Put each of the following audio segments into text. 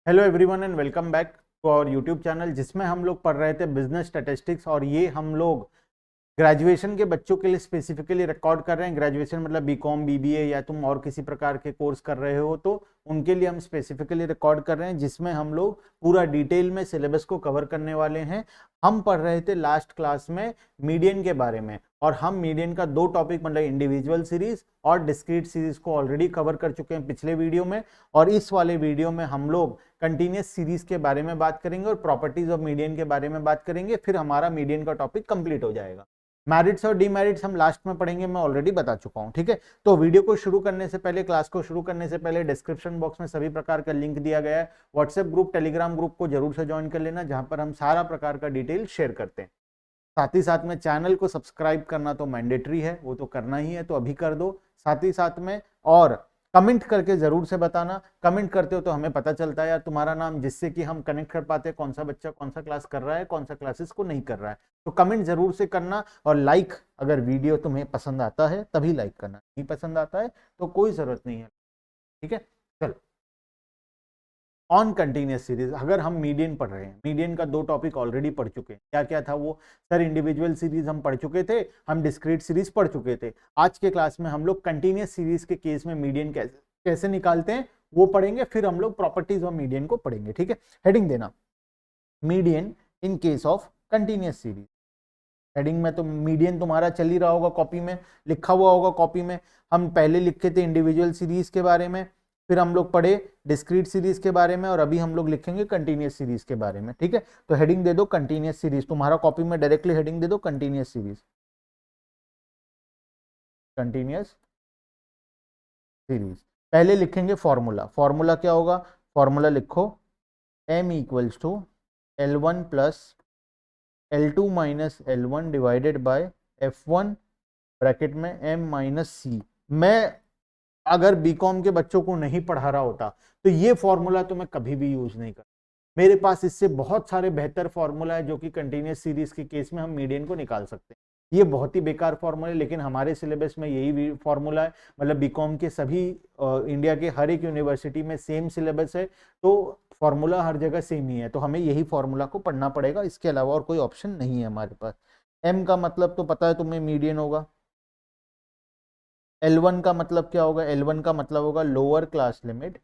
Hello everyone and welcome back to our YouTube channel जिसमें हम लोग पढ़ रहे थे बिजनेस स्टैटिस्टिक्स। और ये हम लोग ग्रेजुएशन के बच्चों के लिए स्पेसिफिकली रिकॉर्ड कर रहे हैं। ग्रेजुएशन मतलब बीकॉम बीबीए या तुम और किसी प्रकार के कोर्स कर रहे हो तो उनके लिए हम स्पेसिफिकली रिकॉर्ड कर रहे हैं, जिसमें हम लोग पूरा डिटेल में सिलेबस को कवर करने वाले हैं। हम पढ़ रहे थे लास्ट क्लास में मीडियन के बारे में, और हम मीडियन का दो टॉपिक मतलब इंडिविजुअल सीरीज और डिस्क्रीट सीरीज को ऑलरेडी कवर कर चुके हैं पिछले वीडियो में। और इस वाले वीडियो में हम लोग कंटिन्यूस सीरीज के बारे में बात करेंगे और प्रॉपर्टीज ऑफ मीडियन के बारे में बात करेंगे। फिर हमारा मीडियन का टॉपिक कंप्लीट हो जाएगा। मैरिट्स और डीमेरिट्स हम लास्ट में पढ़ेंगे, मैं ऑलरेडी बता चुका हूं। ठीक है, तो वीडियो को शुरू करने से पहले, क्लास को शुरू करने से पहले डिस्क्रिप्शन बॉक्स में सभी प्रकार का लिंक दिया गया है। व्हाट्सएप ग्रुप, टेलीग्राम ग्रुप को जरूर से ज्वाइन कर लेना, जहां पर हम सारा प्रकार का डिटेल शेयर करते हैं। साथ ही साथ में चैनल को सब्सक्राइब करना तो मैंडेटरी है, वो तो करना ही है, तो अभी कर दो। साथ ही साथ में और कमेंट करके जरूर से बताना। कमेंट करते हो तो हमें पता चलता है यार तुम्हारा नाम, जिससे कि हम कनेक्ट कर पाते हैं कौन सा बच्चा कौन सा क्लास कर रहा है, कौन सा क्लासेस को नहीं कर रहा है। तो कमेंट जरूर से करना। और लाइक, अगर वीडियो तुम्हें पसंद आता है तभी लाइक करना, नहीं पसंद आता है तो कोई जरूरत नहीं है। ठीक है, चलो ऑन कंटिन्यूस सीरीज। अगर हम मीडियन पढ़ रहे हैं, मीडियन का दो टॉपिक ऑलरेडी पढ़ चुके हैं। क्या क्या था वो? सर इंडिविजुअल सीरीज हम पढ़ चुके थे, हम डिस्क्रीट सीरीज पढ़ चुके थे। आज के क्लास में हम लोग कंटिन्यूस सीरीज के केस में मीडियन कैसे कैसे निकालते हैं वो पढ़ेंगे। फिर हम लोग प्रॉपर्टीज ऑफ मीडियन को पढ़ेंगे। ठीक है, हेडिंग देना median in case of continuous series. Heading में तो मीडियन तुम्हारा चल ही रहा होगा, कॉपी में लिखा हुआ होगा। कॉपी में हम पहले लिखे थे इंडिविजुअल सीरीज के बारे में, फिर हम लोग पढ़े डिस्क्रीट सीरीज के बारे में, और अभी हम लोग लिखेंगे कंटिन्यूस सीरीज के बारे में। ठीक है, तो हेडिंग दे दो कंटिन्यूस सीरीज। तुम्हारा कॉपी में डायरेक्टली हेडिंग दे दो कंटिन्यूस सीरीज, कंटिन्यूस सीरीज। पहले लिखेंगे फॉर्मूला। फॉर्मूला क्या होगा? फॉर्मूला लिखो m equals to L1 plus L2 minus L1 divided by F1 bracket में m माइनस सी। मैं अगर बीकॉम के बच्चों को नहीं पढ़ा रहा होता तो ये फॉर्मूला तो मैं कभी भी यूज नहीं करता। मेरे पास इससे बहुत सारे बेहतर फॉर्मूला है जो कि कंटिन्यूस सीरीज के केस में हम मीडियन को निकाल सकते हैं। ये बहुत ही बेकार फॉर्मूला है, लेकिन हमारे सिलेबस में यही फॉर्मूला है। मतलब बीकॉम के सभी इंडिया के हर एक यूनिवर्सिटी में सेम सिलेबस है, तो फॉर्मूला हर जगह सेम ही है, तो हमें यही फॉर्मूला को पढ़ना पड़ेगा। इसके अलावा और कोई ऑप्शन नहीं है हमारे पास। एम का मतलब तो पता है तुम्हें, मीडियन होगा। L1 का मतलब क्या होगा? L1 का मतलब होगा lower class limit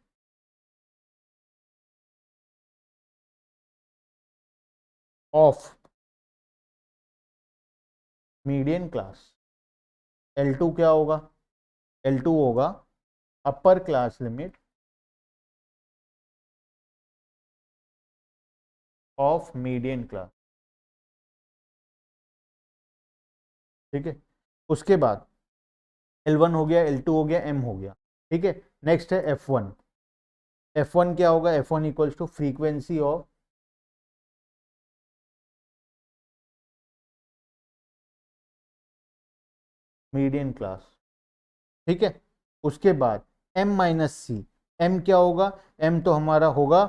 of median class. L2 क्या होगा? L2 होगा upper class limit of median class. ठीक है, उसके बाद L1 हो गया, L2 हो गया, M हो गया। ठीक है, नेक्स्ट है F1। F1 क्या होगा? F1 equals to frequency of median class. ठीक है, उसके बाद M माइनस सी। M क्या होगा? M तो हमारा होगा,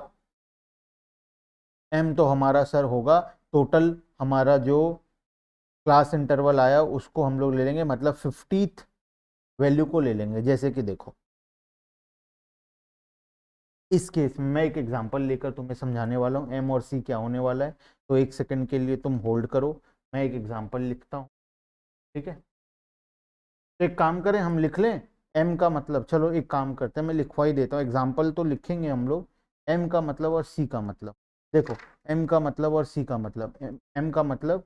M तो हमारा सर होगा टोटल हमारा जो क्लास इंटरवल आया उसको हम लोग ले लेंगे, मतलब 50th वैल्यू को ले लेंगे। जैसे कि देखो इस केस में मैं एक एग्जांपल लेकर तुम्हें समझाने वाला हूँ एम और सी क्या होने वाला है। तो एक सेकंड के लिए तुम होल्ड करो, मैं एक एग्जांपल लिखता हूँ। ठीक है, तो एक काम करें, हम लिख लें एम का मतलब। चलो एक काम करते हैं, मैं लिखवा ही देता हूँ, एग्जाम्पल तो लिखेंगे हम लोग। एम का मतलब और सी का मतलब देखो। एम का मतलब और सी का मतलब, एम का मतलब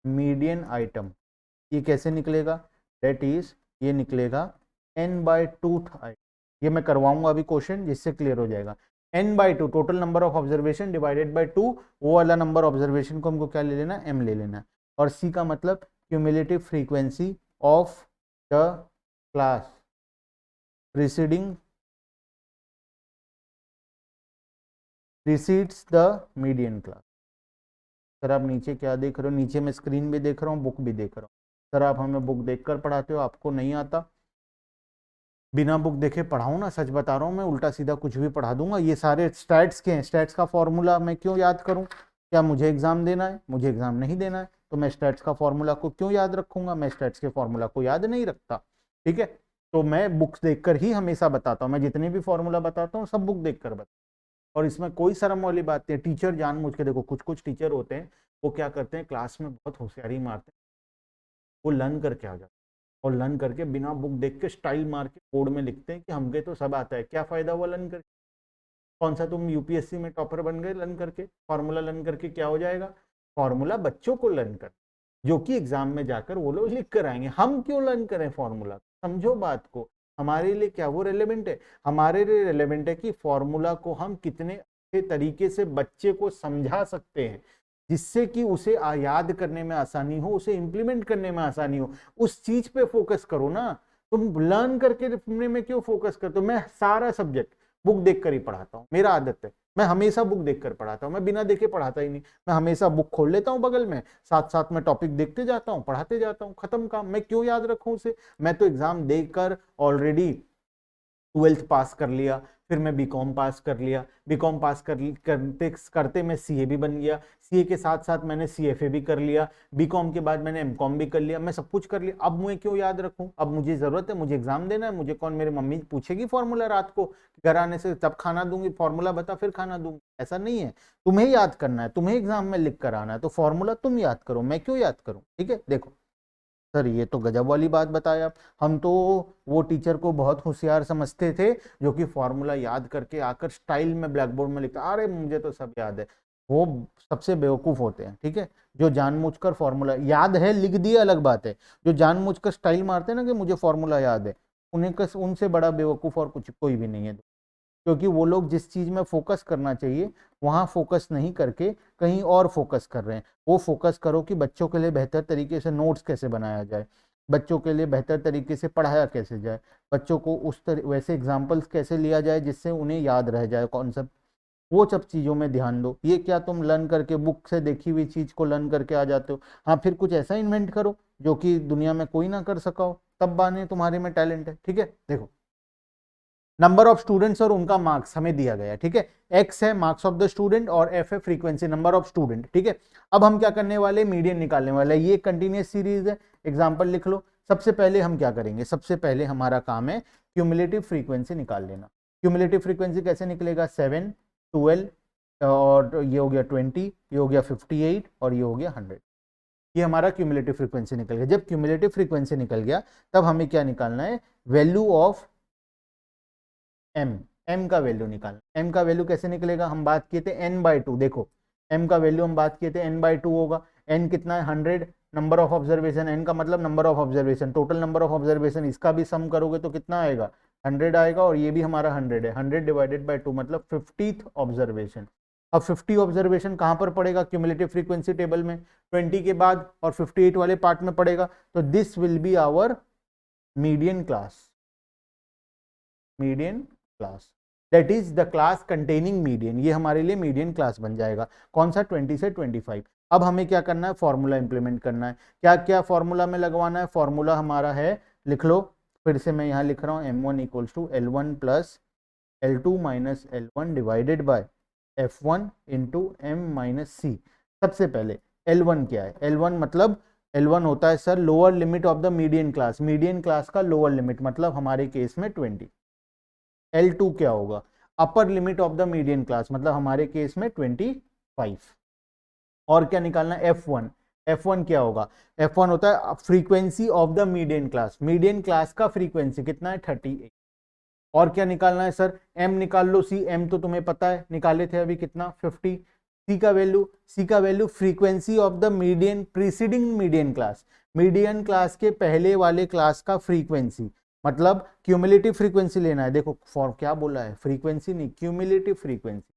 मीडियन आइटम। ये कैसे निकलेगा? डेट इज, ये निकलेगा n/2th आइटम। ये मैं करवाऊंगा अभी क्वेश्चन, जिससे क्लियर हो जाएगा। n/2 total number of observation divided by 2, वो वाला नंबर ऑब्जर्वेशन को हमको क्या ले लेना? m ले लेना। और c का मतलब cumulative frequency of the class preceding precedes the median class. Sir आप नीचे क्या देख रहे हो? नीचे मैं स्क्रीन भी देख रहा हूँ, बुक भी देख रहा हूँ। सर आप हमें बुक देखकर पढ़ाते हो, आपको नहीं आता? बिना बुक देखे पढ़ाऊँ ना, सच बता रहा हूँ, मैं उल्टा सीधा कुछ भी पढ़ा दूंगा। ये सारे स्टैट्स के हैं, स्टैट्स का फॉर्मूला मैं क्यों याद करूँ? क्या मुझे एग्जाम देना है? मुझे एग्जाम नहीं देना है, तो मैं स्टैट्स का फॉर्मूला को क्यों याद रखूंगा? मैं स्टैट्स के फॉर्मूला को याद नहीं रखता। ठीक है, तो मैं बुक्स देखकर ही हमेशा बताता हूँ, मैं जितने भी फॉर्मूला बताता हूँ सब बुक देखकर बताता हूँ, और इसमें कोई शर्म वाली बात नहीं है। टीचर जानबूझ के, देखो कुछ कुछ टीचर होते हैं वो क्या करते हैं, क्लास में बहुत होशियारी मारते हैं, वो लर्न करके आ जाते हैं और लर्न करके बिना बुक देख के स्टाइल मार के बोर्ड में लिखते हैं कि हमके तो सब आता है। क्या फायदा हुआ लर्न करके? कौन सा तुम यूपीएससी में टॉपर बन गए लर्न करके? फॉर्मूला लर्न करके क्या हो जाएगा? फॉर्मूला बच्चों को लर्न कर, जो कि एग्जाम में जाकर वो लोग लिख कर आएंगे। हम क्यों लर्न करें फॉर्मूला? समझो बात को, हमारे लिए क्या वो रेलेवेंट है? हमारे लिए रेलेवेंट है कि फॉर्मूला को हम कितने अच्छे तरीके से बच्चे को समझा सकते हैं, जिससे कि उसे याद करने में आसानी हो, उसे इंप्लीमेंट करने में आसानी हो। उस चीज पे फोकस करो ना, तुम लर्न करके में क्यों फोकस करते हो? मैं सारा सब्जेक्ट बुक देखकर ही पढ़ाता हूँ, मेरा आदत है, मैं हमेशा बुक देखकर पढ़ाता हूँ, मैं बिना देखे पढ़ाता ही नहीं। मैं हमेशा बुक खोल लेता हूँ बगल में, साथ साथ में टॉपिक देखते जाता हूँ, पढ़ाते जाता हूँ, खत्म काम। मैं क्यों याद रखूं उसे? मैं तो एग्जाम देकर ऑलरेडी 12th पास कर लिया, फिर मैं बीकॉम पास कर लिया, बीकॉम पास करते करते मैं सीए भी बन गया, सीए के साथ साथ मैंने सीएफए भी कर लिया, बीकॉम के बाद मैंने एमकॉम भी कर लिया, मैं सब कुछ कर लिया। अब मैं क्यों याद रखूं? अब मुझे जरूरत है, मुझे एग्जाम देना है, मुझे कौन, मेरी मम्मी पूछेगी फॉर्मूला रात को घर आने से, तब खाना दूंगी, फॉर्मूला बता फिर खाना दूंगी? ऐसा नहीं है, तुम्हें याद करना है, तुम्हें एग्जाम में लिख कर आना है, तो फॉर्मूला तुम याद करो, मैं क्यों याद करूं? ठीक है, देखो सर ये तो गजब वाली बात बताया। हम तो वो टीचर को बहुत होशियार समझते थे जो कि फॉर्मूला याद करके आकर स्टाइल में ब्लैक बोर्ड में लिखता, अरे मुझे तो सब याद है। वो सबसे बेवकूफ होते हैं, ठीक है, जो जानबूझकर फॉर्मूला याद है लिख दिया अलग बात है, जो जानबूझकर स्टाइल मारते हैं ना कि मुझे फॉर्मूला याद है, उनसे बड़ा बेवकूफ और कुछ कोई भी नहीं है। क्योंकि वो लोग जिस चीज में फोकस करना चाहिए वहां फोकस नहीं करके कहीं और फोकस कर रहे हैं। वो फोकस करो कि बच्चों के लिए बेहतर तरीके से नोट्स कैसे बनाया जाए, बच्चों के लिए बेहतर तरीके से पढ़ाया कैसे जाए, बच्चों को वैसे एग्जाम्पल्स कैसे लिया जाए जिससे उन्हें याद रह जाए कॉन्सेप्ट। वो सब चीज़ों में ध्यान दो। ये क्या तुम लर्न करके बुक से देखी हुई चीज़ को लर्न करके आ जाते हो? हाँ, फिर कुछ ऐसा इन्वेंट करो जो कि दुनिया में कोई ना कर सका हो, तब बाने तुम्हारे में टैलेंट है। ठीक है, देखो नंबर ऑफ स्टूडेंट्स और उनका मार्क्स हमें दिया गया है, ठीक है, एक्स है मार्क्स ऑफ द स्टूडेंट और एफ है फ्रीक्वेंसी नंबर ऑफ स्टूडेंट। ठीक है, अब हम क्या करने वाले, मीडियन निकालने वाले। ये कंटिन्यूअस सीरीज है, एग्जांपल लिख लो। सबसे पहले हम क्या करेंगे, सबसे पहले हमारा काम है क्यूमुलेटिव फ्रीक्वेंसी निकाल लेना। क्यूमुलेटिव फ्रीक्वेंसी कैसे निकलेगा, 7, 12 और ये हो गया 20, ये हो गया 58 और ये हो गया 100। ये हमारा क्यूमुलेटिव फ्रीक्वेंसी निकल गया। जब क्यूमुलेटिव फ्रीक्वेंसी निकल गया तब हमें क्या निकालना है, वैल्यू ऑफ एम का वैल्यू निकालना। एम का वैल्यू कैसे निकलेगा, हम बात किए थे n/2। देखो एम का वैल्यू हम बात किए थे n/2 होगा। एन कितना है, 100। नंबर ऑफ ऑब्जर्वेशन, एन का मतलब number of observation, total number of observation, इसका भी सम करोगे तो कितना आएगा, 100 आएगा, और ये भी हमारा 100 है। 100 डिवाइडेड बाई 2 मतलब 50th ऑब्जर्वेशन। अब 50 ऑब्जर्वेशन कहां पर पड़ेगा, क्यूमुलेटिव फ्रीक्वेंसी टेबल में 20 के बाद और 58 वाले पार्ट में पड़ेगा। तो this will be our median class, median class, that is the class containing median. ये हमारे लिए मीडियन क्लास बन जाएगा। कौन सा, 20 से 25। अब हमें क्या करना है, फॉर्मूला इंप्लीमेंट करना है। क्या क्या फॉर्मूला में लगवाना है, फॉर्मूला हमारा है, लिख लो फिर से, मैं यहाँ लिख रहा हूँ m1 equals to L1 plus L2 minus L1 divided by F1 into m minus c. सबसे पहले L1 क्या है, L1 मतलब L1 होता है sir lower limit of the median class, median class का लोअर लिमिट मतलब हमारे केस में 20। L2 क्या होगा, upper limit of the median class मतलब हमारे केस में 25। और क्या निकालना है, F1। F1 क्या होगा, F1 होता है frequency of the median class, median class का फ्रीक्वेंसी कितना है, 38। और क्या निकालना है सर, M निकाल लो, C, M तो तुम्हें पता है, निकाले थे अभी कितना, 50। C का value frequency of the median preceding median class, median class के पहले वाले क्लास का फ्रीक्वेंसी, मतलब क्यूमुलेटिव फ्रीक्वेंसी लेना है। देखो फॉर क्या बोला है, फ्रीक्वेंसी नहीं, cumulative frequency.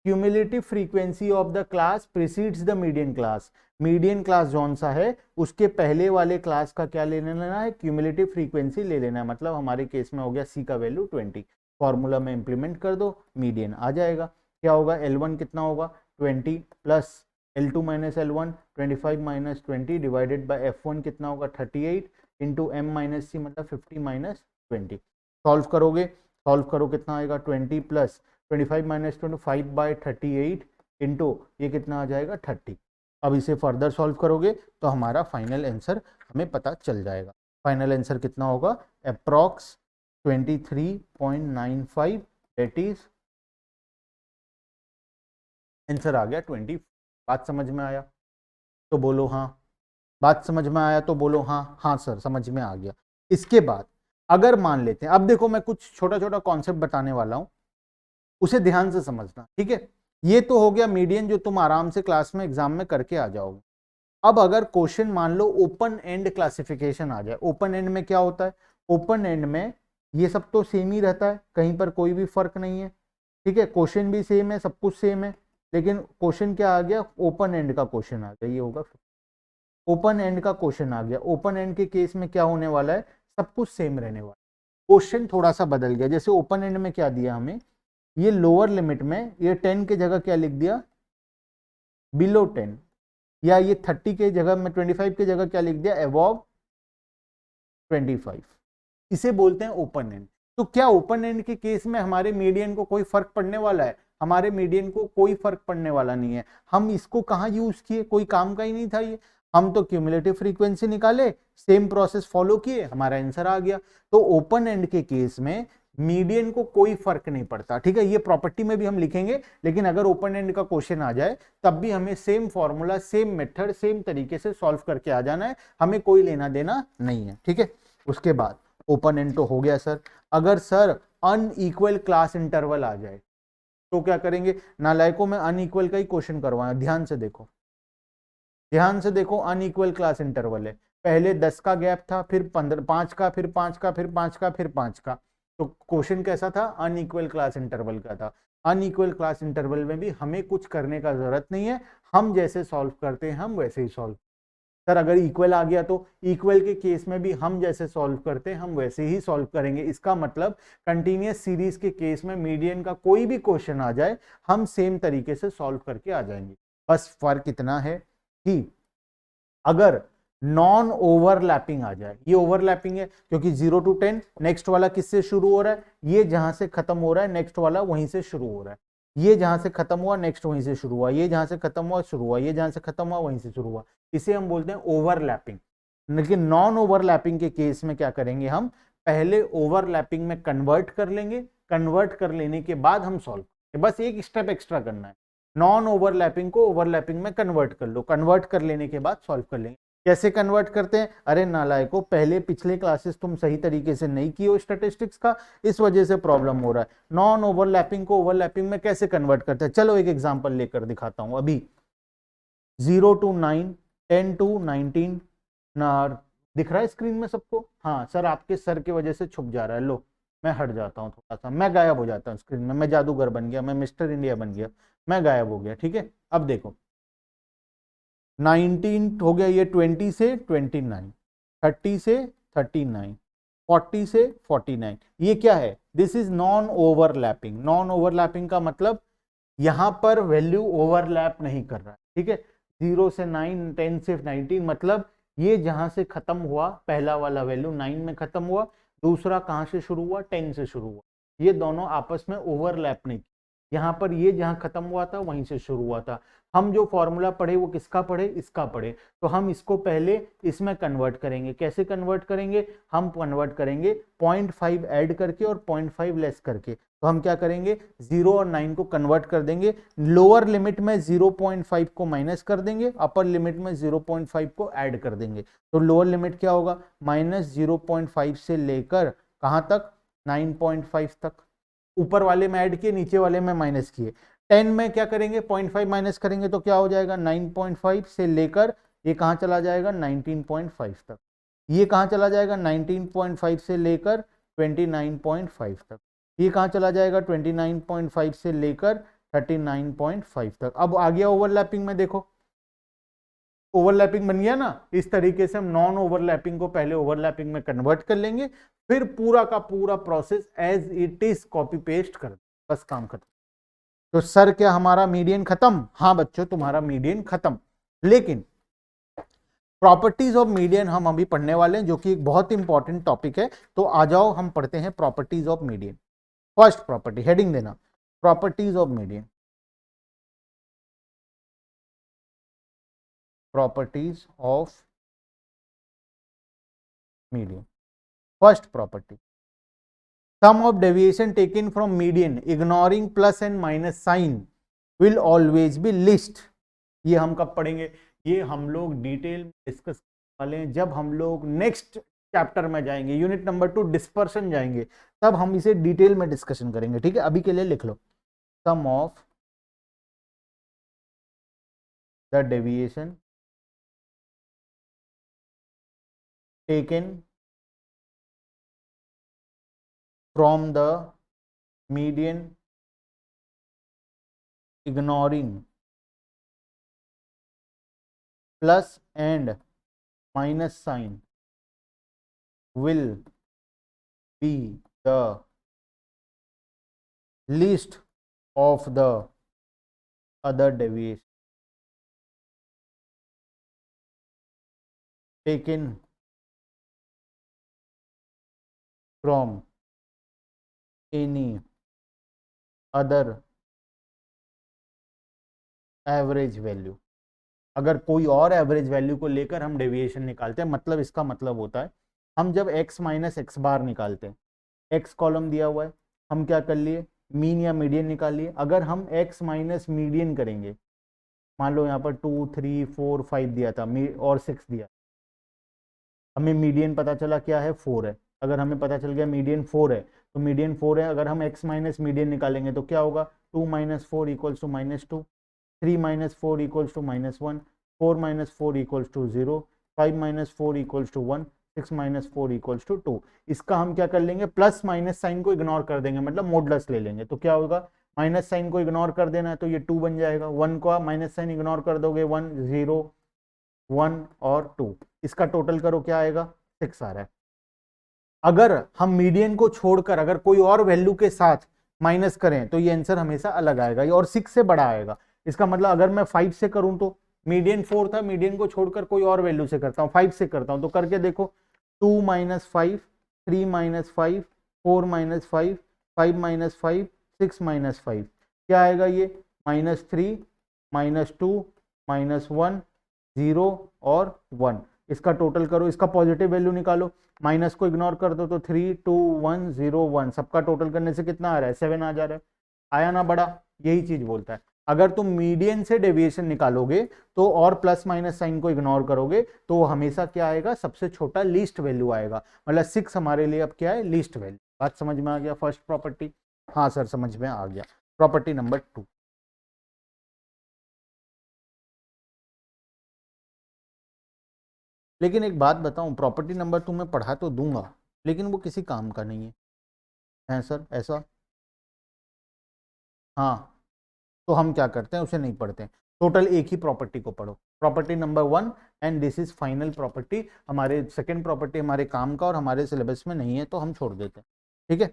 Cumulative frequency of the class precedes the median class, median class जौन सा है उसके पहले वाले क्लास का क्या ले लेना है, क्यूमुलेटिव फ्रीक्वेंसी ले लेना है। मतलब हमारे केस में हो गया सी का वैल्यू 20। फॉर्मूला में इंप्लीमेंट कर दो, मीडियन आ जाएगा। क्या होगा, L1 कितना होगा 20 plus L2 minus L1 25 minus 20 divided by F1 कितना होगा 38 इंटू m माइनस सी मतलब 50 माइनस 20। सॉल्व करोगे, सॉल्व करो कितना आएगा 20 प्लस 25 माइनस 25 बाई 38 इंटू ये कितना आ जाएगा 30। अब इसे फर्दर सॉल्व करोगे तो हमारा फाइनल आंसर हमें पता चल जाएगा। फाइनल आंसर कितना होगा, अप्रॉक्स 23.95, दैट इज आंसर आ गया 20। बात समझ में आया तो बोलो हाँ, बात समझ में आया तो बोलो हाँ। हाँ सर समझ में आ गया। इसके बाद अगर मान लेते हैं, अब देखो मैं कुछ छोटा छोटा कॉन्सेप्ट बताने वाला हूं, उसे ध्यान से समझना, ठीक है। ये तो हो गया मीडियन, जो तुम आराम से क्लास में एग्जाम में करके आ जाओगे। अब अगर क्वेश्चन मान लो ओपन एंड क्लासिफिकेशन आ जाए, ओपन एंड में क्या होता है, ओपन एंड में ये सब तो सेम ही रहता है, कहीं पर कोई भी फर्क नहीं है, ठीक है, क्वेश्चन भी सेम है, सब कुछ सेम है, लेकिन क्वेश्चन क्या आ गया, ओपन एंड का क्वेश्चन आ गया, ये होगा ओपन एंड का क्वेश्चन आ गया। ओपन एंड के केस में क्या होने वाला है, सब कुछ सेम रहने वाला है, क्वेश्चन थोड़ा सा बदल गया। जैसे ओपन एंड में क्या दिया हमें, ये लोअर लिमिट में ये 10 के जगह क्या लिख दिया, बिलो 10, या ये 30 के जगह में 25 के जगह क्या लिख दिया, अबव 25, इसे बोलते हैं ओपन एंड। तो क्या ओपन एंड के केस में हमारे मीडियन को कोई फर्क पड़ने वाला है, हमारे मीडियन को कोई फर्क पड़ने वाला नहीं है। हम इसको कहां यूज किए, कोई काम का ही नहीं था ये, हम तो क्यूमुलेटिव फ्रीक्वेंसी निकाले, सेम प्रोसेस फॉलो किए, हमारा आंसर आ गया। तो ओपन एंड के केस में मीडियन को कोई फर्क नहीं पड़ता, ठीक है, ये प्रॉपर्टी में भी हम लिखेंगे, लेकिन अगर ओपन एंड का क्वेश्चन आ जाए तब भी हमें same formula, same method, same तरीके से सॉल्व करके आ जाना है, हमें कोई लेना देना नहीं है, ठीक है। उसके बाद ओपन एंड तो हो गया सर, अगर सर अनइक्वल क्लास इंटरवल आ जाए तो क्या करेंगे, नालायकों में अनइक्वल का ही क्वेश्चन करवाया, ध्यान से देखो, ध्यान से देखो, अनइक्वल क्लास इंटरवल है, पहले 10 का गैप था, फिर 15, 5 का, फिर 5 का, फिर 5 का, फिर 5 का, तो क्वेश्चन कैसा था, अनइक्वल क्लास इंटरवल का था। अनइक्वल क्लास इंटरवल में भी हमें कुछ करने का जरूरत नहीं है, हम जैसे सॉल्व करते हैं हम वैसे ही सॉल्व। सर अगर इक्वल आ गया तो इक्वल के केस में भी हम जैसे सॉल्व करते हैं हम वैसे ही सॉल्व करेंगे। इसका मतलब कंटीन्यूअस सीरीज के केस में मीडियन का कोई भी क्वेश्चन आ जाए हम सेम तरीके से सॉल्व करके आ जाएंगे। बस फर्क इतना है कि अगर नॉन ओवरलैपिंग आ जाए, ये ओवरलैपिंग है क्योंकि 0 to 10 नेक्स्ट वाला किससे शुरू हो रहा है, ये जहां से खत्म हो रहा है नेक्स्ट वाला वहीं से शुरू हो रहा है, ये जहां से खत्म हुआ नेक्स्ट वहीं से शुरू हुआ, ये जहां से खत्म हुआ शुरू हुआ, ये जहां से खत्म हुआ वहीं से शुरू हुआ, इसे हम बोलते हैं ओवरलैपिंग। लेकिन नॉन ओवरलैपिंग के केस में क्या करेंगे, हम पहले ओवरलैपिंग में कन्वर्ट कर लेंगे, कन्वर्ट कर लेने के बाद हम सॉल्व, बस एक स्टेप एक्स्ट्रा करना है, नॉन ओवरलैपिंग को ओवरलैपिंग में कन्वर्ट कर लो, कन्वर्ट कर लेने के बाद सॉल्व कर लेंगे। कैसे कन्वर्ट करते हैं, अरे नालायकों, पहले पिछले क्लासेस तुम सही तरीके से नहीं किए हो स्टैटिस्टिक्स का, इस वजह से प्रॉब्लम हो रहा है। नॉन ओवरलैपिंग को ओवरलैपिंग में कैसे कन्वर्ट करते हैं, चलो एक एग्जांपल लेकर दिखाता हूं अभी। 0 to 9, 10 to 19 ना, दिख रहा है स्क्रीन में सबको, हाँ सर आपके सर की वजह से छुप जा रहा है, लो मैं हट जाता हूँ थोड़ा सा, मैं गायब हो जाता हूँ स्क्रीन में, मैं जादूगर बन गया, मैं मिस्टर इंडिया बन गया, मैं गायब हो गया, ठीक है। अब देखो 19 हो गया, ये 20 से 29, 30 से 39, 40 से 49, ये क्या है, this is non overlapping. Non overlapping का मतलब यहां पर वैल्यू ओवरलैप नहीं कर रहा है, ठीक है। 0 से 9, 10 से 19, मतलब ये जहां से खत्म हुआ पहला वाला वैल्यू 9 में खत्म हुआ, दूसरा कहां से शुरू हुआ, 10 से शुरू हुआ, ये दोनों आपस में ओवरलैप नहीं, यहां पर ये जहां खत्म हुआ था वहीं से शुरू हुआ था। हम जो फॉर्मूला पढ़े वो किसका पढ़े, इसका पढ़े, तो हम इसको पहले इसमें कन्वर्ट करेंगे। कैसे कन्वर्ट करेंगे, हम कन्वर्ट करेंगे 0.5 ऐड करके और 0.5 लेस करके। तो हम क्या करेंगे, 0 और 9 को कन्वर्ट कर देंगे, लोअर लिमिट में 0.5 को माइनस कर देंगे, अपर लिमिट में 0.5 को ऐड कर देंगे। तो लोअर लिमिट क्या होगा, -0.5 से लेकर कहां तक, 9.5 तक, ऊपर वाले में ऐड किए नीचे वाले में माइनस किए। 10 में क्या करेंगे, 0.5 माइनस करेंगे तो क्या हो जाएगा, 9.5 से लेकर ये कहां चला जाएगा, 19.5 तक, ये कहां चला जाएगा, 19.5 से लेकर 29.5 तक, ये कहां चला जाएगा, 29.5 से लेकर 39.5 तक। अब आ गया ओवरलैपिंग में, देखो ओवरलैपिंग बन गया ना, इस तरीके से हम नॉन ओवरलैपिंग को पहले ओवरलैपिंग में कन्वर्ट कर लेंगे, फिर पूरा का पूरा process as it is copy paste कर, बस काम खत्म। तो सर क्या हमारा मीडियन खत्म, हाँ बच्चों तुम्हारा मीडियन खत्म। लेकिन प्रॉपर्टीज ऑफ मीडियन हम अभी पढ़ने वाले हैं, जो कि एक बहुत इंपॉर्टेंट टॉपिक है। तो आ जाओ हम पढ़ते हैं properties of median. First property, heading देना, properties of median, properties of median. First property, sum of deviation taken from median ignoring plus and minus sign will always be least. ये हम कब पढ़ेंगे? ये हम लोग डिटेल में डिस्कस वाले हैं जब हम लोग नेक्स्ट चैप्टर में जाएंगे, यूनिट नंबर 2 डिस्पर्शन जाएंगे, तब हम इसे डिटेल में डिस्कशन करेंगे। ठीक है, अभी के लिए लिख लो, sum of the deviation taken from the median ignoring plus and minus sign will be the least of the other deviation taken from any other average value. अगर कोई और एवरेज वैल्यू को लेकर हम डेविएशन निकालते हैं, मतलब इसका मतलब होता है हम जब x माइनस एक्स बार निकालते हैं, x कॉलम दिया हुआ है, हम क्या कर लिए, मीन या मीडियन निकाल लिए। अगर हम x माइनस मीडियन करेंगे, मान लो यहाँ पर 2 3 4 5 दिया था और 6 दिया, हमें मीडियन पता चला क्या है, 4 है। अगर हमें पता चल गया मीडियन 4 है तो मीडियन 4 है, अगर हम x माइनस मीडियन निकालेंगे तो क्या होगा, 2 minus 4 equals to -2, 3 minus 4 equals to -1, 4 minus 4 equals to 0, 5 minus 4 equals to 1, 6 minus 4 equals to 2। इसका हम क्या कर लेंगे, प्लस माइनस साइन को इग्नोर कर देंगे, मतलब मोडलस ले लेंगे। तो क्या होगा, माइनस साइन को इग्नोर कर देना है तो ये 2 बन जाएगा, 1 का माइनस साइन इग्नोर कर दोगे 1, 0 1 और 2, इसका टोटल करो क्या आएगा, 6 आ रहा है। अगर हम मीडियन को छोड़कर अगर कोई और वैल्यू के साथ माइनस करें तो ये आंसर हमेशा अलग आएगा, ये और 6 से बड़ा आएगा। इसका मतलब अगर मैं 5 से करूं तो मीडियन 4 था, मीडियन को छोड़कर कोई और वैल्यू से करता हूं, 5 से करता हूं, तो करके देखो, 2 minus 5, 3 minus 5, 4 minus 5, 5 minus 5, 6 minus 5, क्या आएगा ये, -3, -2, -1, 0 और 1। इसका टोटल करो, इसका पॉजिटिव वैल्यू निकालो, माइनस को इग्नोर कर दो तो 3 2 1 0 1, सबका टोटल करने से कितना आ रहा है, 7 आ जा रहा है। आया ना बड़ा, यही चीज बोलता है। अगर तुम मीडियन से डेविएशन निकालोगे तो और प्लस माइनस साइन को इग्नोर करोगे तो हमेशा क्या आएगा, सबसे छोटा लीस्ट वैल्यू आएगा। मतलब 6 हमारे लिए अब क्या है, लीस्ट वैल्यू। बात समझ में आ गया फर्स्ट प्रॉपर्टी? हाँ सर समझ में आ गया। प्रॉपर्टी नंबर 2, लेकिन एक बात बताऊं, प्रॉपर्टी नंबर 2 मैं पढ़ा तो दूंगा लेकिन वो किसी काम का नहीं है सर, ऐसा? हाँ, तो हम क्या करते हैं, उसे नहीं पढ़ते हैं, टोटल एक ही प्रॉपर्टी को पढ़ो, property number 1, and this is final property. हमारे सेकंड प्रॉपर्टी हमारे काम का और हमारे सिलेबस में नहीं है तो हम छोड़ देते हैं, ठीक है।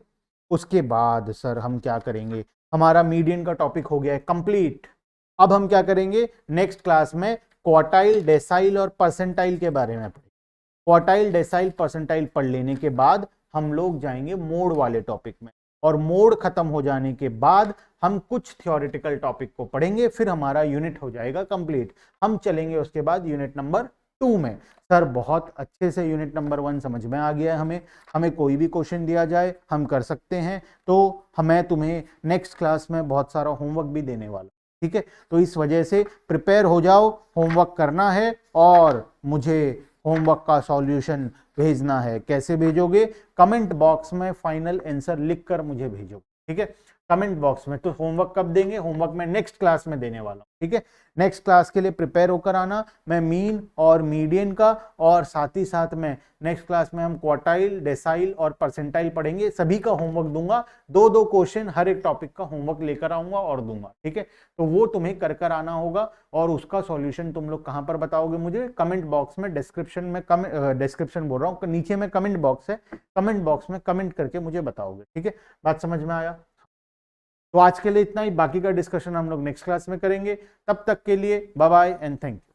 उसके बाद सर हम क्या करेंगे, हमारा मीडियन का टॉपिक हो गया है कंप्लीट। अब हम क्या करेंगे, नेक्स्ट क्लास में क्वार्टाइल, डेसाइल और परसेंटाइल के बारे में पढ़ेंगे। क्वार्टाइल, डेसाइल, परसेंटाइल पढ़ लेने के बाद हम लोग जाएंगे मोड वाले टॉपिक में, और मोड खत्म हो जाने के बाद हम कुछ थ्योरेटिकल टॉपिक को पढ़ेंगे, फिर हमारा यूनिट हो जाएगा कंप्लीट। हम चलेंगे उसके बाद यूनिट नंबर 2 में। सर बहुत अच्छे से यूनिट नंबर 1 समझ में आ गया है, हमें कोई भी क्वेश्चन दिया जाए हम कर सकते हैं, तो मैं तुम्हें नेक्स्ट क्लास में बहुत सारा होमवर्क भी देने वाला, ठीक है। तो इस वजह से प्रिपेयर हो जाओ, होमवर्क करना है और मुझे होमवर्क का सॉल्यूशन भेजना है। कैसे भेजोगे, कमेंट बॉक्स में फाइनल आंसर लिखकर मुझे भेजो, ठीक है, कमेंट बॉक्स में। तो होमवर्क कब देंगे, होमवर्क मैं नेक्स्ट क्लास में देने वाला हूं, ठीक है। नेक्स्ट क्लास के लिए प्रिपेयर होकर आना, मैं मीन और मीडियन का, और साथ ही साथ में नेक्स्ट क्लास में हम क्वार्टाइल, डेसाइल और परसेंटाइल पढ़ेंगे, सभी का होमवर्क दूंगा, 2-2 क्वेश्चन हर एक टॉपिक का होमवर्क लेकर आऊंगा और दूंगा, ठीक है। तो वो तुम्हें कर आना होगा, और उसका सॉल्यूशन तुम लोग कहां पर बताओगे मुझे, कमेंट बॉक्स में, डिस्क्रिप्शन में, डिस्क्रिप्शन बोल रहा हूँ, नीचे में कमेंट बॉक्स है, कमेंट बॉक्स में कमेंट करके मुझे बताओगे, ठीक है। बात समझ में आया? तो आज के लिए इतना ही, बाकी का डिस्कशन हम लोग नेक्स्ट क्लास में करेंगे। तब तक के लिए bye bye and thank you.